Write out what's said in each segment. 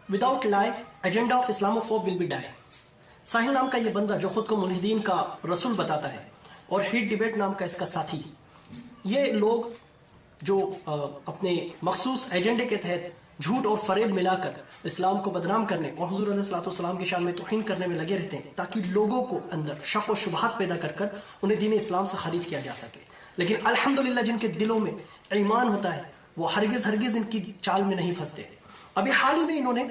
Without lie, agenda of Islamophobe will be die. साहिल नाम का ये बंदा जो खुद को मुल्हिदीन का रसूल बताता है और हीट डिबेट नाम का इसका साथी, ये लोग जो अपने मखसूस एजेंडे के तहत झूठ और फरेब मिलाकर इस्लाम को बदनाम करने और हुजूर अलैहिस्सलाम की शान में तौहीन करने में लगे रहते हैं ताकि लोगों को अंदर शक और शुबहात पैदा कर उन्हें दीन इस्लाम से खारिज किया जा सके। लेकिन अल्हम्दुलिल्लाह जिनके दिलों में ईमान होता है वो हरगिज इनकी चाल में नहीं फंसते। अभी हाल ही में इन्होंने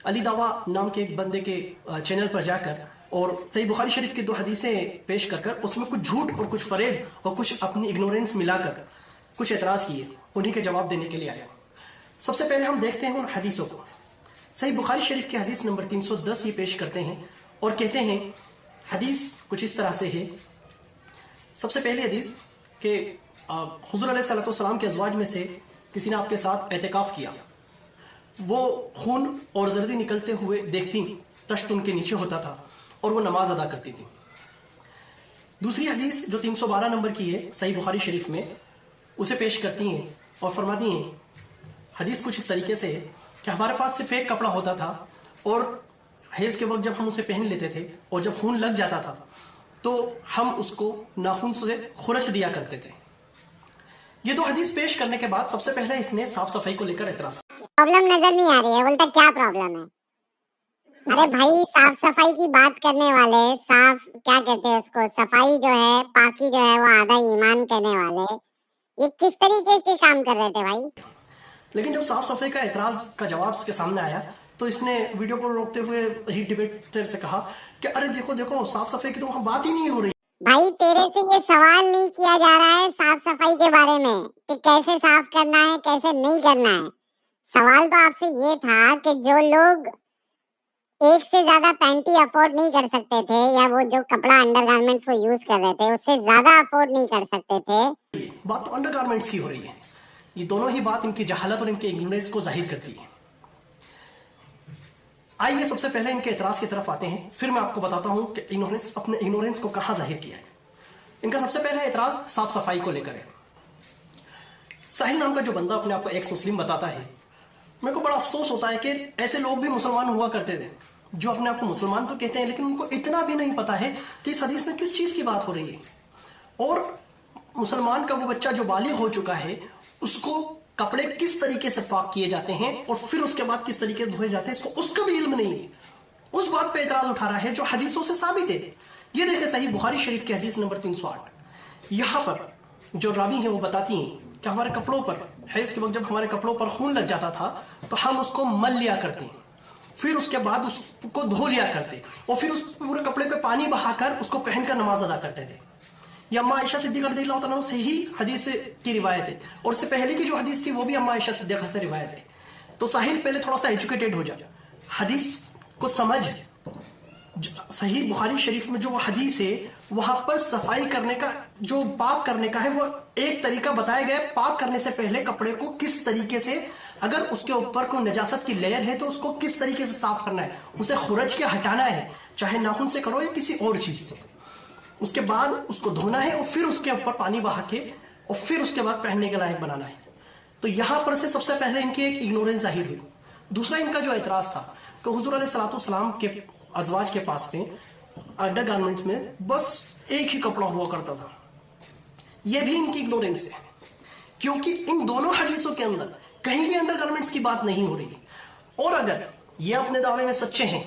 अली दावा नाम के एक बंदे के चैनल पर जाकर और सही बुखारी शरीफ की 2 हदीसें पेश कर उसमें कुछ झूठ और कुछ फरेब और कुछ अपनी इग्नोरेंस मिलाकर कुछ एतराज किए, उन्हीं के जवाब देने के लिए आया। सबसे पहले हम देखते हैं उन हदीसों को। सही बुखारी शरीफ की हदीस नंबर 310 ये पेश करते हैं और कहते हैं, हदीस कुछ इस तरह से है। सबसे पहली हदीस कि हुजूर अलैहिस्सलाम के अज़वाज में से किसी ने आपके साथ एहतिकाफ किया, वो खून और जर्दी निकलते हुए देखती, तश्त उनके नीचे होता था और वो नमाज अदा करती थी। दूसरी हदीस जो 312 नंबर की है सही बुखारी शरीफ में, उसे पेश करती हैं और फरमाती हैं, हदीस कुछ इस तरीके से है कि हमारे पास सिर्फ एक कपड़ा होता था और हैज के वक्त जब हम उसे पहन लेते थे और जब खून लग जाता था तो हम उसको नाखून से खुरच दिया करते थे। ये 2 हदीस पेश करने के बाद सबसे पहले इसने साफ सफाई को लेकर एतराज। प्रॉब्लम नजर नहीं आ रही है, बोलता क्या प्रॉब्लम है? अरे भाई, साफ सफाई की बात करने वाले, साफ क्या कहते हैं उसको, सफाई जो है, पाकी जो है, वो आधा ईमान कहने वाले, ये किस तरीके के काम कर रहे थे भाई? लेकिन जब साफ सफाई का एतराज का जवाब इसके सामने आया तो इसने वीडियो को रोकते हुए ही डिबेटर से कहा कि अरे देखो देखो, साफ सफाई की तो वहां बात ही नहीं हो रही। भाई तेरे से ये सवाल नहीं किया जा रहा है साफ सफाई के बारे में कि कैसे साफ करना है, कैसे नहीं करना है। सवाल तो आपसे ये था कि जो लोग एक से ज्यादा पैंटी अफोर्ड नहीं कर सकते थे या वो जो कपड़ा अंडरगारमेंट्स को यूज कर रहे थे उससे ज्यादा अफोर्ड नहीं कर सकते थे, बात तो अंडरगारमेंट्स की हो रही है। ये दोनों ही बात इनकी जहालत और इनके इग्नोरेंस को जाहिर करती है। आइए सबसे पहले इनके एतराज की तरफ आते हैं, फिर मैं आपको बताता हूं कि इग्नोरेंस अपने इग्नोरेंस को कहां जाहिर किया है। इनका सबसे पहला एतराज साफ सफाई को लेकर है। साहिल नाम का जो बंदा अपने आप को एक्स मुस्लिम बताता है, मेरे को बड़ा अफसोस होता है कि ऐसे लोग भी मुसलमान हुआ करते थे जो अपने आप को मुसलमान तो कहते हैं लेकिन उनको इतना भी नहीं पता है कि इस हदीस में किस चीज की बात हो रही है। और मुसलमान का वो बच्चा जो बालिग हो चुका है उसको कपड़े किस तरीके से पाक किए जाते हैं और फिर उसके बाद किस तरीके से धोए जाते हैं, इसको उसका भी इल्म नहीं है। उस बात पे एतराज उठा रहा है जो हदीसों से साबित है। ये देखें सही बुखारी शरीफ की हदीस नंबर 308, यहाँ पर जो रावी हैं वो बताती हैं कि हमारे कपड़ों पर हैज के वक्त जब हमारे कपड़ों पर खून लग जाता था तो हम उसको मल लिया करते हैं, फिर उसके बाद उसको धो लिया करते और फिर उस पूरे कपड़े पे पानी बहाकर उसको पहनकर नमाज अदा करते थे। ये अम्मा आयशा सिद्दीक़ा रज़ियल्लाहु तआला से ही हदीस की रिवायत है और उससे पहले की जो हदीस थी वो भी अम्मा आयशा सिद्दीक़ा से रिवायत है। तो साहिल पहले थोड़ा सा एजुकेटेड हो जा, हदीस को समझ। सही बुखारी शरीफ में जो हदीस है वहां पर सफाई करने का, जो पाक करने का है, वो एक तरीका बताया गया। पाक करने से पहले कपड़े को किस तरीके से, अगर उसके ऊपर कोई नजासत की लेयर है तो उसको किस तरीके से साफ करना है, उसे खुरच के हटाना है, चाहे नाखून से करो या किसी और चीज से। उसके बाद उसको धोना है और फिर उसके ऊपर पानी बहा के और फिर उसके बाद पहनने के लायक बनाना है। तो यहां पर से सबसे पहले इनकी एक इग्नोरेंस जाहिर हुई। दूसरा इनका जो एतराज था कि हुजूर अलैहिस्सलाम के अज़वाज के पास में अंडर गारमेंट्स में बस एक ही कपड़ा हुआ करता था। यह भी इनकी इग्नोरेंस है क्योंकि इन दोनों हदीसों के अंदर कहीं भी अंडर गारमेंट्स की बात नहीं हो रही। और अगर ये अपने दावे में सच्चे हैं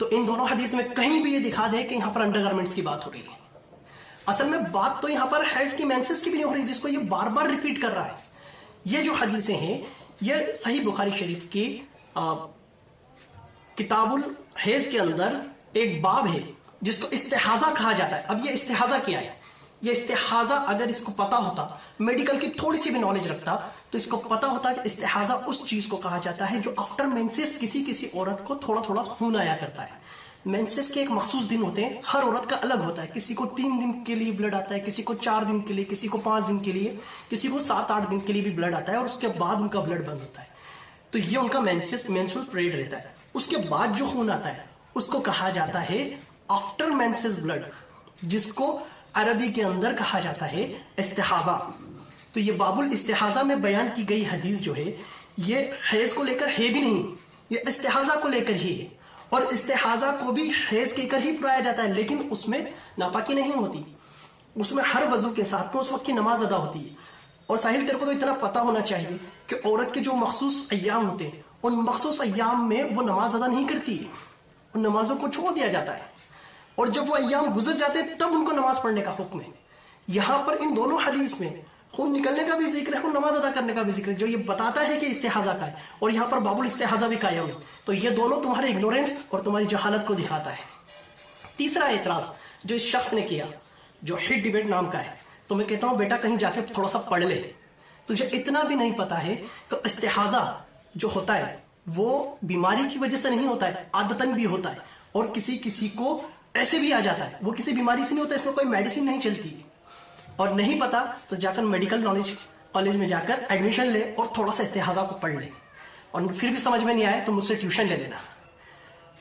तो इन दोनों हदीस में कहीं भी ये दिखा दे कि यहां पर अंडरगारमेंट्स की बात हो रही है। असल में बात तो यहां पर हैज की, मेंसेस की भी नहीं हो रही, जिसको ये बार बार रिपीट कर रहा है। ये जो हदीसें हैं ये सही बुखारी शरीफ की किताबुल हैज के अंदर एक बाब है जिसको इस्तिहाजा कहा जाता है। अब ये इस्तिहाजा क्या है? ये इस्तिहाजा अगर इसको पता होता, मेडिकल की थोड़ी सी भी नॉलेज रखता तो इसको पता होता कि इस्तिहाजा उस चीज को कहा जाता है जो आफ्टर मेंसेस किसी औरत को थोड़ा थोड़ा खून आया करता है। मेंसेस के एक मखसूस दिन होते हैं, हर औरत का अलग होता है। किसी को 3 दिन के लिए ब्लड आता है, किसी को 4 दिन के लिए, किसी को 5 दिन के लिए, किसी को 7-8 दिन के लिए भी ब्लड आता है और उसके बाद उनका ब्लड बंद होता है। तो ये उनका मेंस्ट्रुअल पीरियड रहता है। उसके बाद जो खून आता है उसको कहा जाता है आफ्टर मेंसेस ब्लड, जिसको अरबी के अंदर कहा जाता है इस्तिहाजा। तो ये बाबुल इस्तिहाजा में बयान की गई हदीस जो है ये हैज को लेकर है भी नहीं, ये इस्तेहाजा को लेकर ही है, और इस्तेहाजा को भी हैज कहकर ही पढ़ाया जाता है, लेकिन उसमें नापाकी नहीं होती, उसमें हर वजू के साथ में उस वक्त की नमाज अदा होती है। और साहिल तेरे को तो इतना पता होना चाहिए कि औरत के जो मखसूस अय्याम होते हैं, उन मखसूस अय्याम में वो नमाज अदा नहीं करती है, उन नमाजों को छोड़ दिया जाता है, और जब वो अय्याम गुजर जाते हैं तब उनको नमाज पढ़ने का हुक्म है। यहाँ पर इन दोनों हदीस में खून निकलने का भी जिक्र है, खून नमाज अदा करने का भी जिक्र है, जो ये बताता है कि इस्तेहाजा का है, और यहाँ पर बाबुल इस्तेहाजा भी कायम है। तो ये दोनों तुम्हारे इग्नोरेंस और तुम्हारी जहालत को दिखाता है। तीसरा एतराज जो इस शख्स ने किया, जो हिट डिबेट नाम का है, तो मैं कहता हूं बेटा कहीं जाके थोड़ा सा पढ़ ले, तुझे इतना भी नहीं पता है कि इस्तेहाजा जो होता है वो बीमारी की वजह से नहीं होता है, आदतन भी होता है, और किसी किसी को ऐसे भी आ जाता है, वो किसी बीमारी से नहीं होता, इसमें कोई मेडिसिन नहीं चलती। और नहीं पता तो जाकर मेडिकल नॉलेज कॉलेज में जाकर एडमिशन ले और थोड़ा सा इस्तेहाजा को पढ़ ले, और फिर भी समझ में नहीं आए तो मुझसे ट्यूशन ले लेना।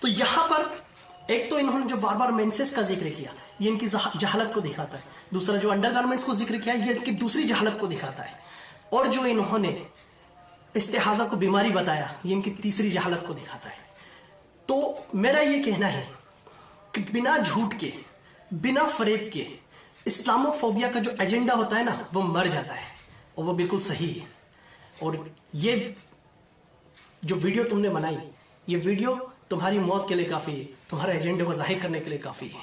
तो यहां पर एक तो इन्होंने जो बार बार मेंसेस का जिक्र किया, ये इनकी जहालत को दिखाता है। दूसरा जो अंडरगारमेंट्स को जिक्र किया, ये इनकी दूसरी जहालत को दिखाता है। और जो इन्होंने इस्तेहाजा को बीमारी बताया, ये इनकी तीसरी जहालत को दिखाता है। तो मेरा ये कहना है कि बिना झूठ के, बिना फरेब के इस्लामोफोबिया का जो एजेंडा होता है ना, वो मर जाता है, और वो बिल्कुल सही है। और ये जो वीडियो तुमने बनाई, ये वीडियो तुम्हारी मौत के लिए काफी है, तुम्हारे एजेंडे को जाहिर करने के लिए काफी है।